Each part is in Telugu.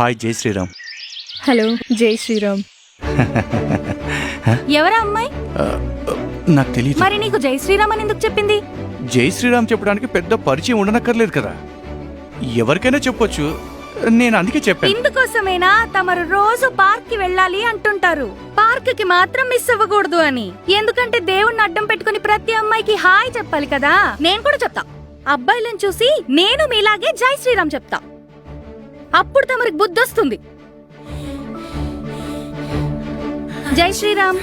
హాయ్ జై శ్రీరామ్. హలో జై శ్రీరామ్. ఎవరా అమ్మాయి? నాకు తెలియదు. మరి నీకు జై శ్రీరామ్ అని ఎందుకు చెప్పింది? జై శ్రీరామ్ చెప్పడానికి పెద్ద పరిచయం ఉండనక్కర్లేదు కదా, ఎవరికైనా చెప్పొచ్చు. నేను అందుకే చెప్పాను. ఇందుకోసమేనా తమరు రోజు పార్క్ కి వెళ్ళాలి అంటుంటారు? పార్క్ కి మాత్రం మిస్ అవ్వకూడదు అని. ఎందుకంటే దేవుణ్ణి అడ్డం పెట్టుకుని ప్రతి అమ్మాయికి హాయ్ చెప్పాలి కదా. నేను కూడా చెప్తా, అబ్బాయిలను చూసి నేను మీలాగే జై శ్రీరామ్ చెప్తా. అప్పుడు తమరికి బుద్ధి వస్తుంది. జై శ్రీరామ్.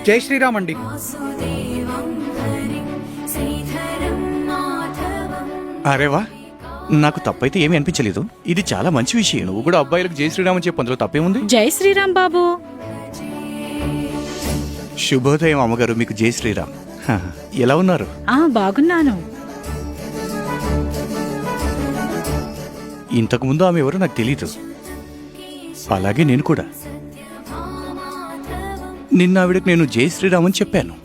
జై శ్రీరామ్ అండి. అరేవా, నాకు తప్పైతే ఏమీ అనిపించలేదు. ఇది చాలా మంచి విషయం. నువ్వు కూడా అబ్బాయిలకు జై శ్రీరామ్ అని చెప్పి అందులో తప్పేముంది? జై శ్రీరామ్ బాబు. శుభోదయం అమ్మగారు, మీకు జై శ్రీరామ్. ఎలా ఉన్నారు? బాగున్నాను. ఇంతకుముందు ఆమె ఎవరో నాకు తెలీదు. అలాగే నేను కూడా. నిన్న ఆవిడకి నేను జై శ్రీరామ్ అని చెప్పాను.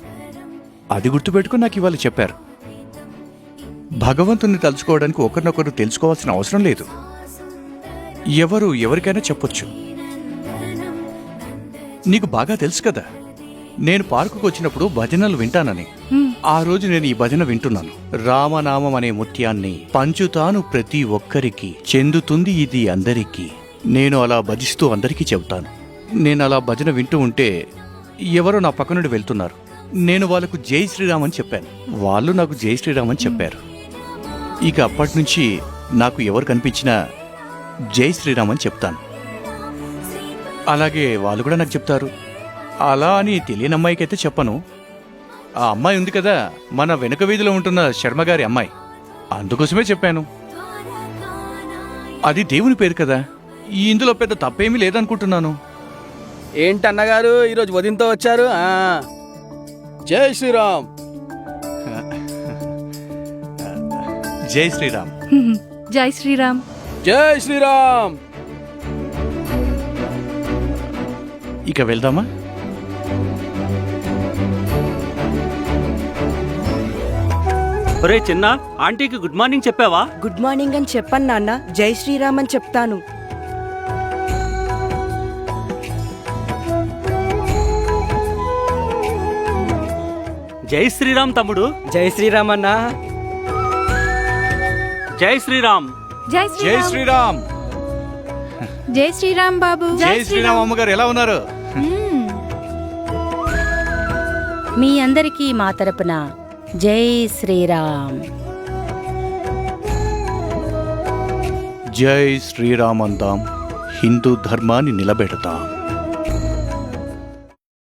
అది గుర్తుపెట్టుకుని నాకు ఇవాళ చెప్పారు. భగవంతుని తలుచుకోవడానికి ఒకరినొకరు తెలుసుకోవాల్సిన అవసరం లేదు. ఎవరు ఎవరికైనా చెప్పొచ్చు. నీకు బాగా తెలుసు కదా, నేను పార్కుకు వచ్చినప్పుడు భజనలు వింటానని. ఆ రోజు నేను ఈ భజన వింటున్నాను. రామనామం అనే ముత్యాన్ని పంచుతాను ప్రతి ఒక్కరికి, చెందుతుంది ఇది అందరికీ. నేను అలా భజిస్తూ అందరికీ చెబుతాను. నేను అలా భజన వింటూ ఉంటే ఎవరో నా పక్క నుండి వెళ్తున్నారు. నేను వాళ్ళకు జై శ్రీరామ్ అని చెప్పాను. వాళ్ళు నాకు జై శ్రీరామ్ అని చెప్పారు. ఇక అప్పటి నుంచి నాకు ఎవరు కనిపించినా జై శ్రీరామ్ అని చెప్తాను. అలాగే వాళ్ళు కూడా నాకు చెప్తారు. అలా అని తెలియని అమ్మాయికి అయితే చెప్పను. ఆ అమ్మాయి ఉంది కదా, మన వెనుక వీధిలో ఉంటున్న శర్మగారి అమ్మాయి, అందుకోసమే చెప్పాను. అది దేవుని పేరు కదా, ఇందులో పెద్ద తప్పేమీ లేదనుకుంటున్నాను. ఏంటన్నగారు ఈరోజు ఉదయంతో వచ్చారు? జై శ్రీరామ్. జై శ్రీరామ్. జై శ్రీరామ్. జై శ్రీరామ్. ఇక వెళ్దామా? ఒరే చిన్న, ఆంటీకి గుడ్ మార్నింగ్ చెప్పావా? గుడ్ మార్నింగ్ అని చెప్పను నాన్న, జై శ్రీరామ్ అని చెప్తాను. జై శ్రీరామ్ తమ్ముడు. జై శ్రీరామ్ అన్నా. జై శ్రీరామ్. జై జై శ్రీరామ్. జై శ్రీరామ్ బాబు. జై శ్రీరామ్ అమ్మగారు, ఎలా ఉన్నారు? మీ అందరికీ మా తరపున జై శ్రీరామ్. జై శ్రీరామ్ అందాం, హిందూ ధర్మాన్ని నిలబెడతాం.